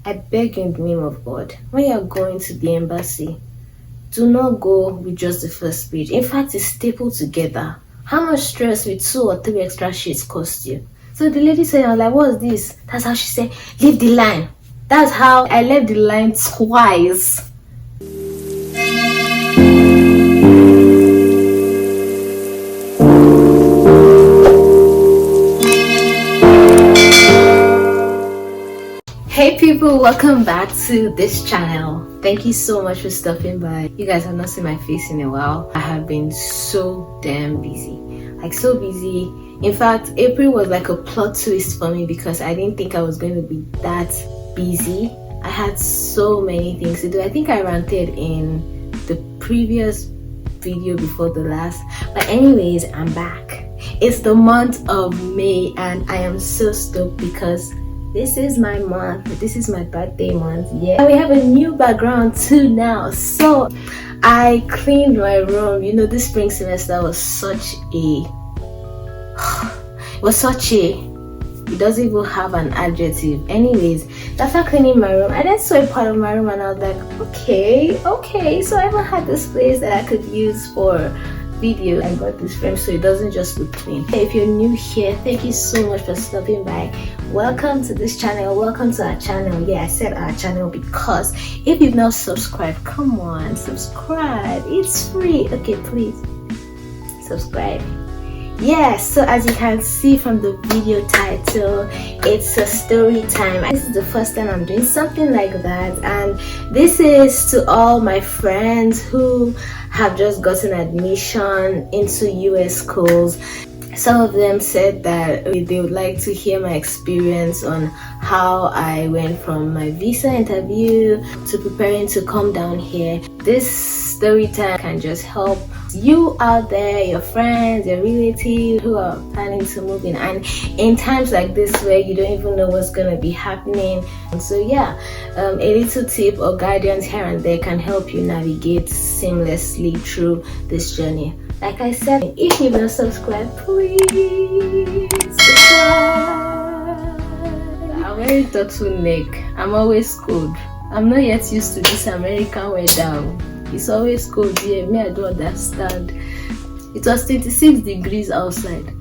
I beg in the name of God, when you're going to the embassy, do not go with just the first page. In fact, it's stapled together. How much stress with 2 or 3 extra sheets cost you? So the lady said, I was like, what's this? That's how she said, leave the line. That's how I left the line twice. Hey people, welcome back to this channel. Thank you so much for stopping by. You guys have not seen my face in a while. I have been so damn busy, like so busy. In fact, April was like a plot twist for me because I didn't think I was going to be that busy. I had so many things to do. I think I ranted in the previous video before the last, but anyways, I'm back. It's the month of May and I am so stoked because this is my month. This is my birthday month. Yeah, we have a new background too now. So I cleaned my room. You know, this spring semester was such a it doesn't even have an adjective. Anyways, after cleaning my room, I then saw a part of my room and I was like, okay, so I even had this place that I could use for video. I got this frame so it doesn't just look clean. If you're new here, thank you so much for stopping by. Welcome to this channel. Welcome to our channel. Yeah, I said our channel because if you've not subscribed, come on, subscribe. It's free. Okay, please subscribe. Yeah, so as you can see from the video title, it's a story time. This is the first time I'm doing something like that, and this is to all my friends who have just gotten admission into US schools. Some of them said that they would like to hear my experience on how I went from my visa interview to preparing to come down here. This story time can just help you out there, your friends, your relatives who are planning to move in, and in times like this where you don't even know what's going to be happening. And so yeah, a little tip or guidance here and there can help you navigate seamlessly through this journey. Like I said, if you've not subscribed, please subscribe. I'm wearing turtleneck. I'm always cold. I'm not yet used to this American weather. It's always cold here. Me, I don't understand. It was 26 degrees outside.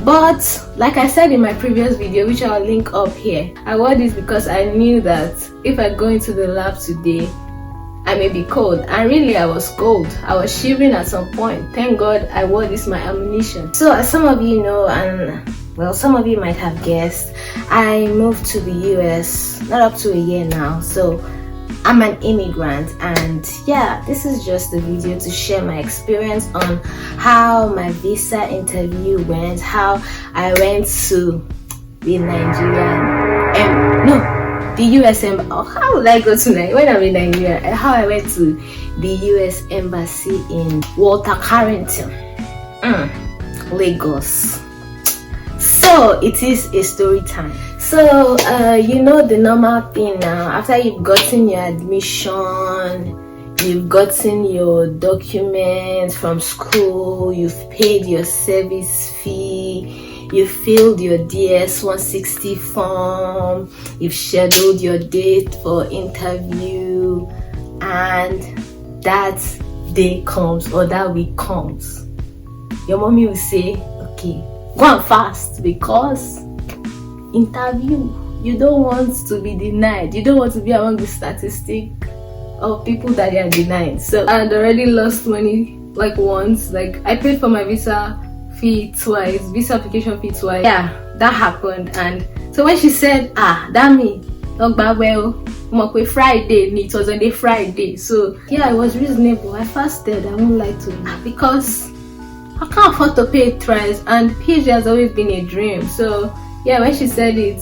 But like I said in my previous video, which I'll link up here, I wore this because I knew that if I go into the lab today, I may be cold. And really, I was cold. I was shivering at some point. Thank God I wore this, my ammunition. So as some of you know, and well, some of you might have guessed, I moved to the US not up to a year now. So I'm an immigrant, and yeah, this is just a video to share my experience on how my visa interview went, how I went to the the US embassy. Oh, how would I go to Nigeria when I'm in Nigeria? How I went to the US embassy in Walter Carrington, Lagos. So it is a story time. So you know the normal thing now. After you've gotten your admission, you've gotten your documents from school, you've paid your service fee, you filled your DS 160 form, you've scheduled your date for interview, and that day comes or that week comes. Your mommy will say, okay, go on fast because interview. You don't want to be denied. You don't want to be among the statistic of people that they are denied. So I had already lost money like once. Like I paid for my visa fee twice, visa application fee twice. Yeah, that happened. And so when she said, that me, Friday, it was on a Friday. So yeah, it was reasonable. I fasted, I won't lie to you, because I can't afford to pay it twice, and PhD has always been a dream. So yeah, when she said it,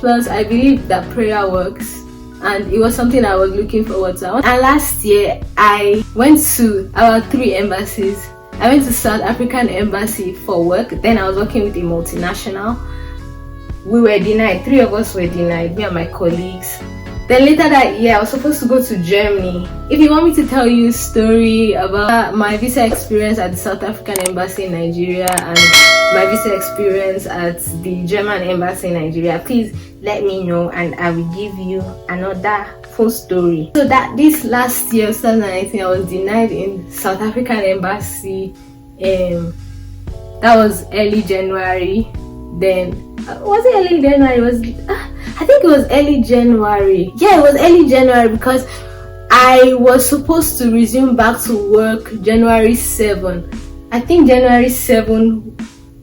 plus I believe that prayer works, and it was something I was looking forward to. And last year I went to about 3 embassies. I went to South African embassy for work. Then I was working with a multinational. We were denied. 3 of us were denied, me and my colleagues. Then later that year, I was supposed to go to Germany. If you want me to tell you a story about my visa experience at the South African Embassy in Nigeria and my visa experience at the German Embassy in Nigeria, please let me know and I will give you another full story. So that this last year, 2019, I was denied in South African Embassy. That was early January. Then was it early January? I think it was early January. Yeah, it was early January because I was supposed to resume back to work January 7. I think January 7,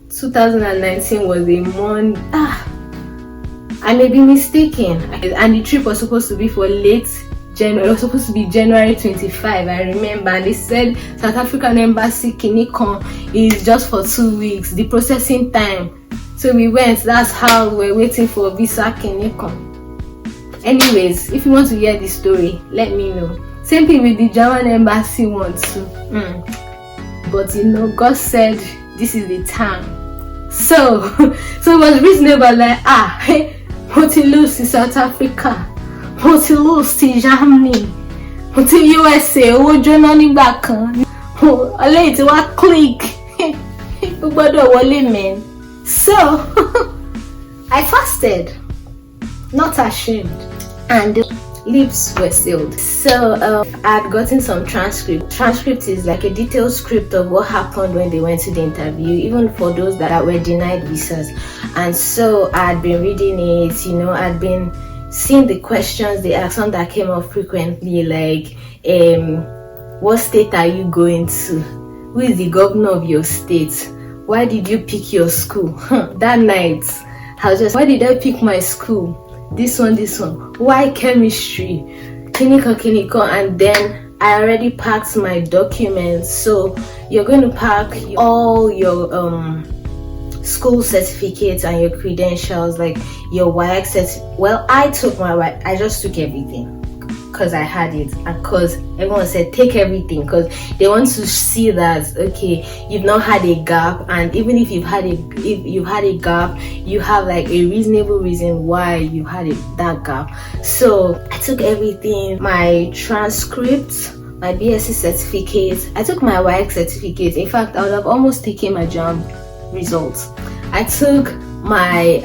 2019 was a month. I may be mistaken. And the trip was supposed to be for late January. It was supposed to be January 25, I remember. And they said South African Embassy Kinikon is just for 2 weeks, the processing time. So we went. That's how we're waiting for visa Kinikon. Anyways, if you want to hear the story, let me know. Same thing with the German Embassy one too. But you know, God said this is the time. So it was reasonable, like what to lose in South Africa, what to lose in Germany, what to USA, what journey back on. I let it click. Man. So I fasted, not ashamed, and lips were sealed. So I had gotten some transcript. Transcript is like a detailed script of what happened when they went to the interview, even for those that were denied visas. And so I had been reading it, you know, I'd been seeing the questions they asked, some that came up frequently, like what state are you going to? Who is the governor of your state? Why did you pick your school? That night I was just, why did I pick my school? This one. Why chemistry? Clinical. And then I already packed my documents. So you're going to pack all your school certificates and your credentials, like your WIAC certificate. Well, I just took everything because I had it, and because everyone said take everything, because they want to see that okay, you've not had a gap, and even if you've had a gap, you have like a reasonable reason why you had that gap. So I took everything, my transcript, my BSc certificate, I took my WIAC certificate. In fact, I would have almost taken my JAMB results. I took my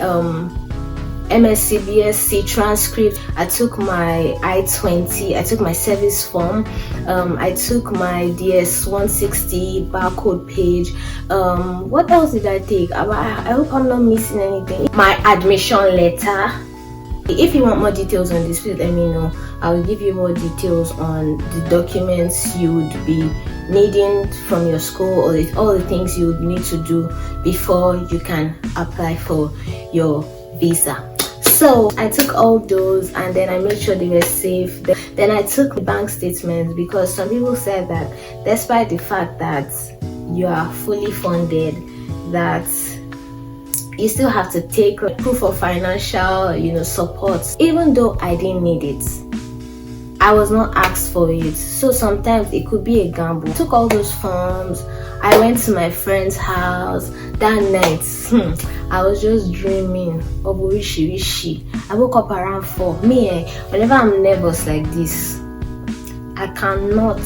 MSc, BSc transcript, I took my I-20, I took my service form, I took my DS-160 barcode page. What else did I take? I hope I'm not missing anything. My admission letter. If you want more details on this, please let me know. I will give you more details on the documents you would be needing from your school, or all the things you would need to do before you can apply for your visa. So I took all those, and then I made sure they were safe. Then I took the bank statements, because some people said that despite the fact that you are fully funded, that you still have to take proof of financial, support. Even though I didn't need it, I was not asked for it, so sometimes it could be a gamble. I took all those forms. I went to my friend's house that night. I was just dreaming of wishi. I woke up around 4. Whenever I'm nervous like this, I cannot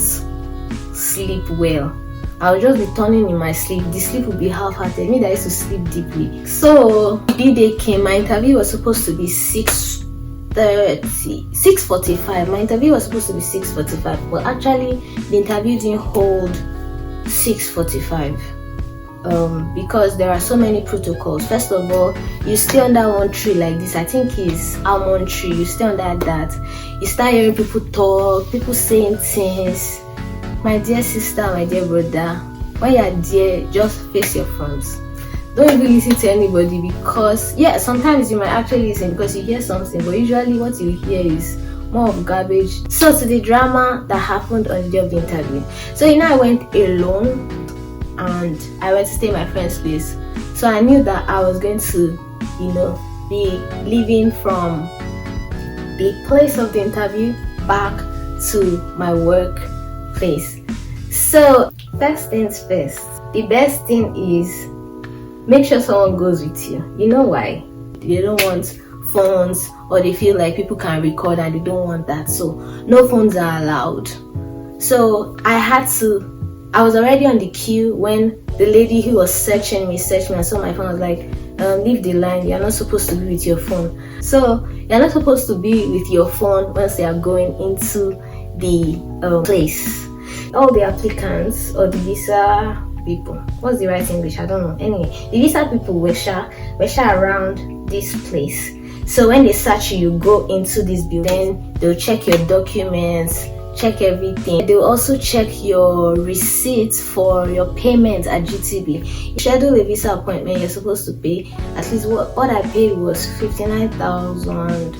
sleep well. I'll just be turning in my sleep. The sleep will be half-hearted. Me that used to sleep deeply. So the day came. My interview was supposed to be 6:45. My interview was supposed to be 6:45, but actually the interview didn't hold 6:45 because there are so many protocols. First of all, you stay under one tree like this. I think it's almond tree. You stay under that. You start hearing people talk, people saying things. My dear sister, my dear brother, when you're there, just face your front. Don't even listen to anybody, because sometimes you might actually listen because you hear something, but usually what you hear is more of garbage. So to the drama that happened on the day of the interview. So I went alone, and I went to stay at my friend's place. So I knew that I was going to, be leaving from the place of the interview back to my work place. So first things first, the best thing is make sure someone goes with you. You know why? You don't want phones, or they feel like people can record and they don't want that. So no phones are allowed. So I was already on the queue when the lady who was searching me, and saw my phone. I was like, leave the line, you're not supposed to be with your phone. So you're not supposed to be with your phone once you are going into the place. All the applicants or the visa people, what's the right English, I don't know, anyway, the visa people were around this place. So when they search you, you go into this building, they'll check your documents, check everything. They'll also check your receipts for your payment at GTB. You schedule a visa appointment, you're supposed to pay at least what I paid was 59,000.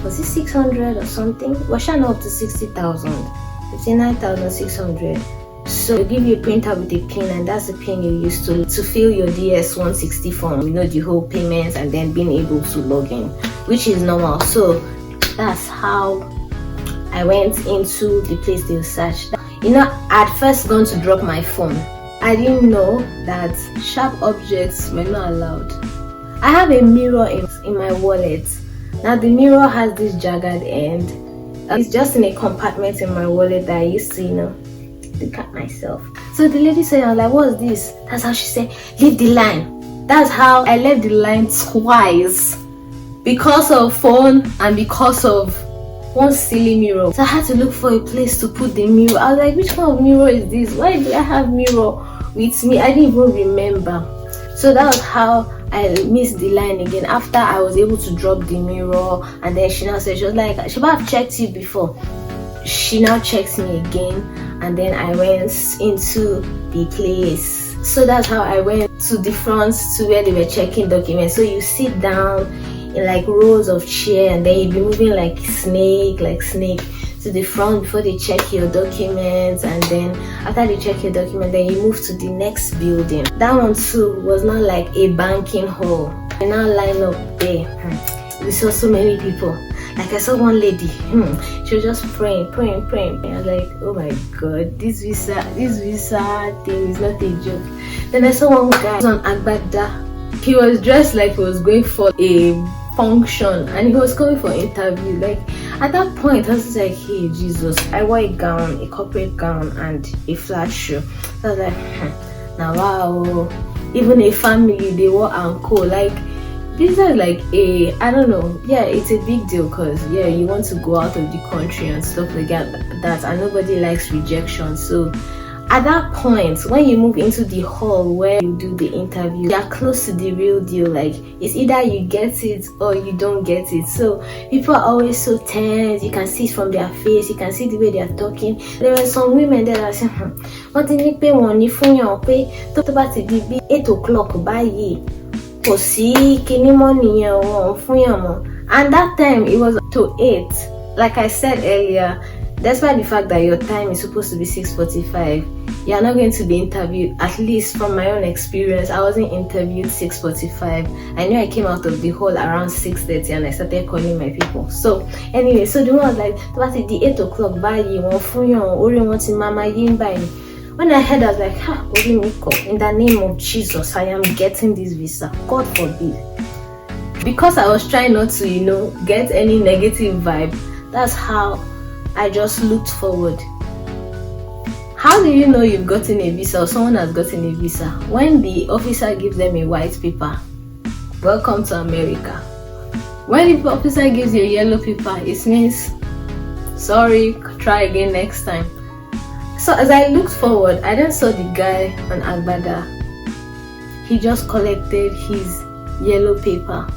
Was it 600 or something? Was not up to 60,000? 59,600. So they give you a printer with a pin, and that's the pin you use to fill your DS-160 form. You know, the whole payments and then being able to log in, which is normal. So that's how I went into the place they searched. You know, I'd first gone to drop my phone. I didn't know that sharp objects were not allowed. I have a mirror in my wallet. Now the mirror has this jagged end. It's just in a compartment in my wallet that I used to, look at myself. So the lady said, I was like, what's this? That's how she said, leave the line. That's how I left the line twice. Because of phone and because of one silly mirror. So I had to look for a place to put the mirror. I was like, which kind of mirror is this? Why do I have mirror with me? I didn't even remember. So that was how I missed the line again. After I was able to drop the mirror, and then she now said, she was like, she might have checked you before. She now checked me again, and then I went into the place. So that's how I went to the front to where they were checking documents. So you sit down in like rows of chairs, and then you be moving like snake to the front before they check your documents. And then after they check your document, then you move to the next building. That one too was not like a banking hall. We now line up there. We saw so many people. Like I saw one lady, she was just praying. I was like, oh my god, this visa thing is not a joke. Then I saw one guy on Agbada. He was dressed like he was going for a function, and he was coming for interview. Like at that point I was like, hey Jesus, I wore a corporate gown and a flat shoe. So I was like, now wow, even a family they wore anko. Like this is like I don't know, yeah, it's a big deal because yeah, you want to go out of the country and stuff like that, and nobody likes rejection. So at that point, when you move into the hall where you do the interview, you're close to the real deal. Like it's either you get it or you don't get it. So people are always so tense. You can see it from their face. You can see the way they are talking. There were some women that are saying, "What did you pay money for your pay? Talk about it be 8 o'clock by ye. Money and that time it was to 8. Like I said earlier, despite the fact that your time is supposed to be 6:45, you are not going to be interviewed. At least from my own experience, I wasn't interviewed 6:45. I knew I came out of the hall around 6:30 and I started calling my people. So anyway, so the one was like, "What is the 8 o'clock by you? Mama When I heard, I was like, in the name of Jesus, I am getting this visa. God forbid." Because I was trying not to, get any negative vibe, that's how I just looked forward. How do you know you've gotten a visa or someone has gotten a visa? When the officer gives them a white paper, welcome to America. When the officer gives you a yellow paper, it means, sorry, try again next time. So as I looked forward, I then saw the guy on Agbada. He just collected his yellow paper.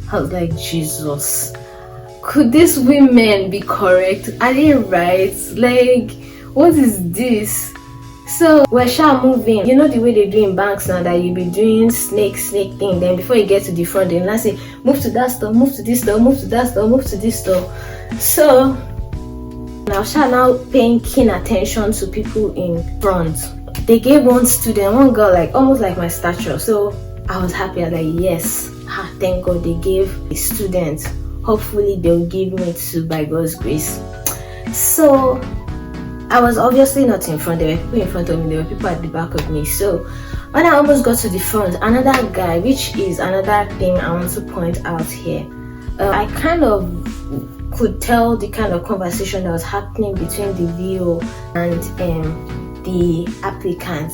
I was like, Jesus, could these women be correct? Are they right? Like, what is this? So we're moving. You know the way they do in banks now, that you be doing snake thing. Then before you get to the front, they now say, move to that store, move to this store, move to that store, move to this store. So now paying keen attention to people in front. They gave one girl like almost like my stature. So I was happy. I was like, yes, thank God they gave a student. Hopefully they'll give me too, by God's grace. So I was obviously not in front. There were people in front of me, there were people at the back of me. So When I almost got to the front, another guy, which is another thing I want to point out here, I kind of could tell the kind of conversation that was happening between the VO and the applicant.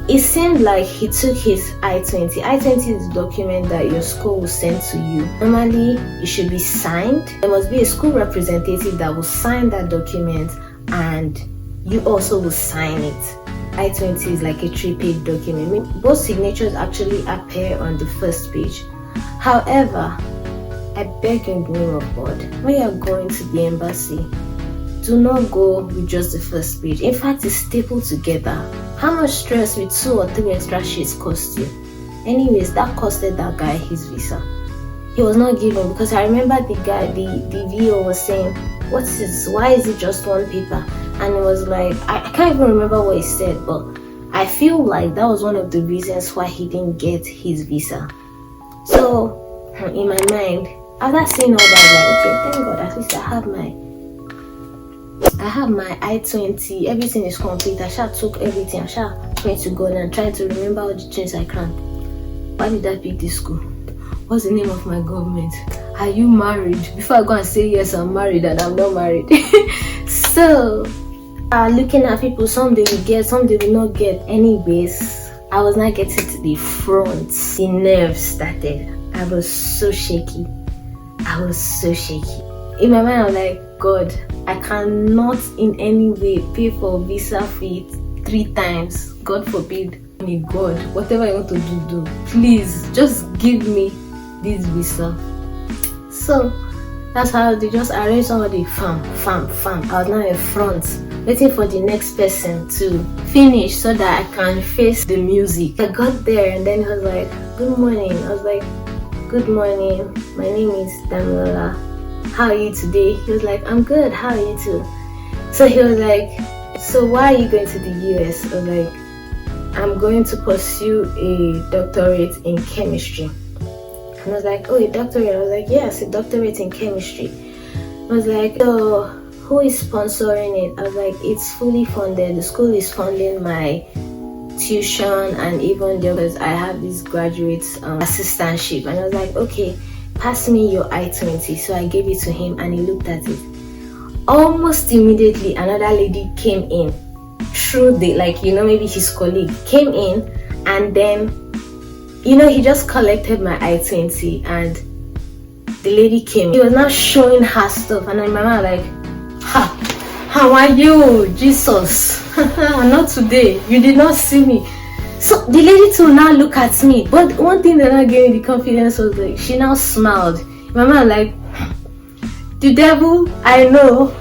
It seemed like he took his I-20. I-20 is the document that your school will send to you. Normally, it should be signed. There must be a school representative that will sign that document, and you also will sign it. I-20 is like a 3-page document. Both signatures actually appear on the first page. However, I beg in the name of God, when you are going to the embassy, do not go with just the first page. In fact, it's stapled together. How much stress with 2 or 3 extra sheets cost you? Anyways, that costed that guy his visa. He was not given, because I remember the guy, the VO was saying, why is it just 1 paper? And it was like, I can't even remember what he said, but I feel like that was one of the reasons why he didn't get his visa. So, in my mind, after seeing all that, like, okay, thank God, at least I have my I-20, everything is complete. I shall took everything, I shall went to God and tried to remember all the things I can. Why did I pick this school? What's the name of my government? Are you married? Before I go and say yes, I'm married, and I'm not married. So, looking at people, some they will get, some they will not get. Anyways, I was not getting to the front. The nerves started. I was so shaky. In my mind, I was like, God, I cannot in any way pay for visa fee 3 times. God forbid. Me, God, whatever I want to do, please just give me this visa. So that's how they just arranged somebody. Fam. I was now in front, waiting for the next person to finish so that I can face the music. I got there and then he was like, good morning. I was like, good morning. My name is Daniela. How are you today? He was like, I'm good. How are you too? So he was like, so why are you going to the US? I was like, I'm going to pursue a doctorate in chemistry. And I was like, oh, a doctorate? I was like, yes, a doctorate in chemistry. I was like, so who is sponsoring it? I was like, it's fully funded. The school is funding my tuition and even the others. I have this graduate assistantship. And I was like, okay, pass me your I-20. So I gave it to him and he looked at it. Almost immediately, another lady came in through the, maybe his colleague came in, and then, he just collected my I-20 and the lady came in. He was now showing her stuff, and in my mind like, how are you, Jesus? Not today, you did not see me. So the lady too now look at me, but one thing that not gave me the confidence was like, she now smiled. My man like, the devil I know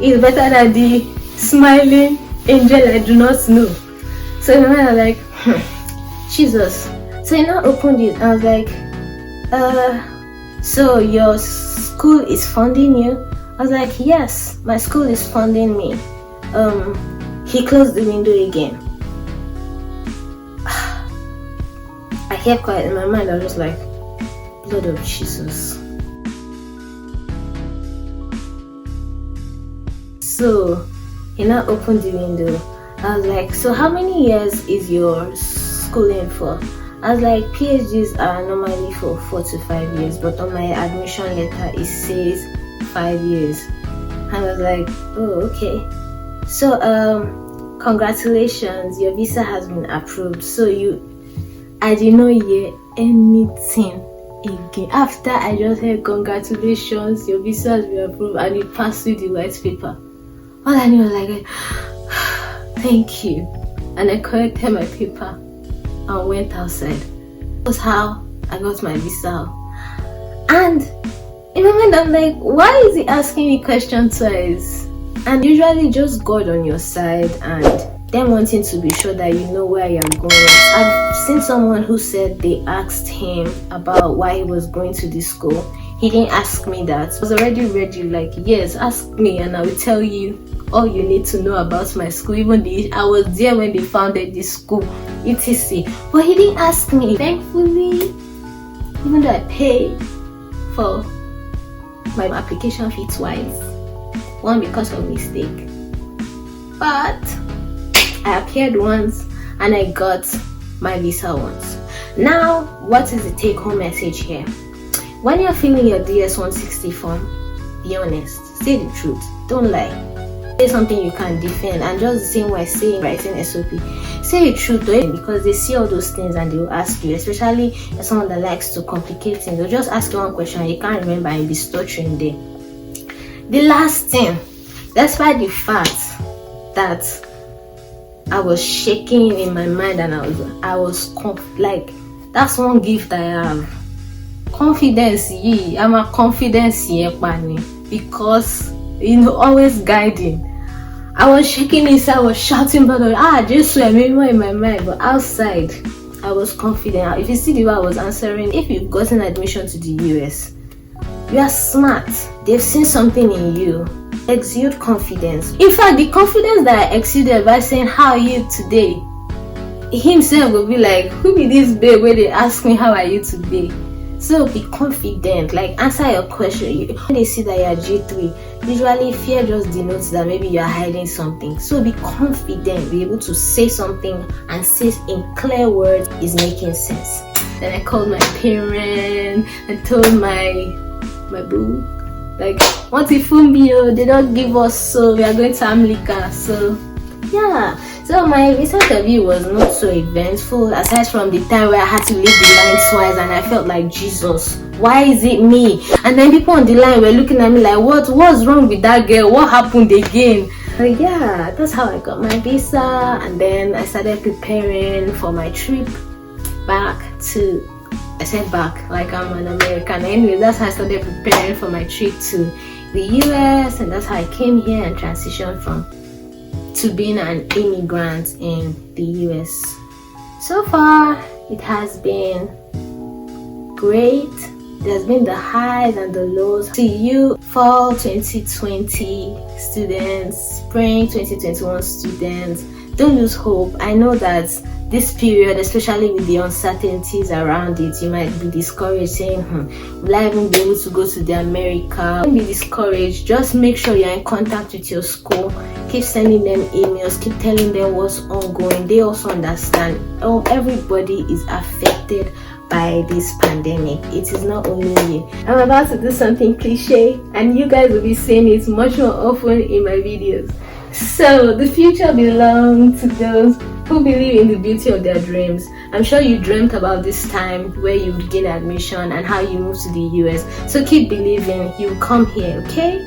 is better than the smiling angel I do not know. So my man was like, Jesus. So he now opened it. I was like, so your school is funding you? I was like, yes, my school is funding me. He closed the window again. I kept quiet. In my mind, I was just like, blood of Jesus. So he now opened the window. I was like, so how many years is your schooling for? I was like, PhDs are normally for 4 to 5 years, but on my admission letter it says 5 years. And I was like, oh, okay. So congratulations, your visa has been approved. So I did not hear anything again. After I just heard congratulations, your visa has been approved, and you passed through the white paper. All I knew was like, thank you. And I collected my paper and went outside. That was how I got my visa. And in my mind, I'm like, why is he asking me questions twice? And usually just God on your side and them wanting to be sure that you know where you're going. I've seen someone who said they asked him about why he was going to this school. He didn't ask me that. I was already ready, like, yes, ask me and I will tell you all you need to know about my school. I was there when they founded this school, etc. But he didn't ask me. Thankfully, even though I paid for my application fee twice, one because of mistake, but I appeared once and I got my visa wants. Now, what is the take-home message here? When you're filling your DS-160 form, be honest, say the truth, don't lie. Say something you can defend, and just the same way saying writing SOP, say the truth though, because they see all those things and they will ask you, especially as someone that likes to complicate things. They'll just ask you one question and you can't remember and be stuttering there. The last thing, despite the fact that I was shaking in my mind and I was like, that's one gift I have. Confidence, I'm a confidence because always guiding. I was shaking inside, I was shouting, but just so I made more in my mind, but outside I was confident. If you see the way I was answering, if you've gotten admission to the US, you are smart. They've seen something in you. Exude confidence. In fact, the confidence that I exuded by saying, "How are you today?" himself will be like, "Who be this babe where they ask me how are you today?" So be confident, like answer your question. When they see that you're G3, usually fear just denotes that maybe you're hiding something. So be confident, be able to say something and say in clear words is making sense. Then I called my parents and told my boo, like, what if they don't give us, so we are going to America. So yeah, so my visa interview was not so eventful, aside from the time where I had to leave the line twice and I felt like, Jesus, why is it me? And then people on the line were looking at me like, what's wrong with that girl? What happened again? So yeah, that's how I got my visa. And then I started preparing for my trip back to, I said back like I'm an American. Anyway, that's how I started preparing for my trip to the US, and that's how I came here and transitioned to being an immigrant in the US. So far, it has been great. There's been the highs and the lows. To you, fall 2020 students, spring 2021 students, don't lose hope. I know that this period, especially with the uncertainties around it, you might be discouraged, saying, will I even be able to go to the America? Don't be discouraged. Just make sure you're in contact with your school. Keep sending them emails. Keep telling them what's ongoing. They also understand. Everybody is affected by this pandemic. It is not only you. I'm about to do something cliche, and you guys will be seeing it much more often in my videos. So the future belongs to those who believe in the beauty of their dreams. I'm sure you dreamt about this time where you would gain admission and how you move to the US. So keep believing, you will come here, okay?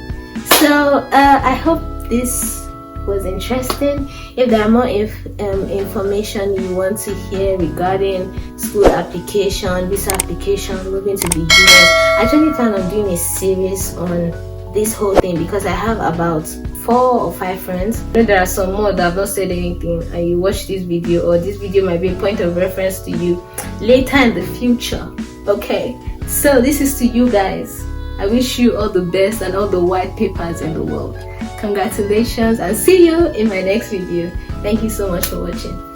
So I hope this was interesting. If there are more information you want to hear regarding school application, visa application, moving to the US, I actually plan on doing a series on this whole thing because I have about 4 or 5 friends. There are some more that have not said anything, and you watch this video, or this video might be a point of reference to you later in the future. Okay, so this is to you guys. I wish you all the best and all the white papers in the world. Congratulations, and see you in my next video. Thank you so much for watching.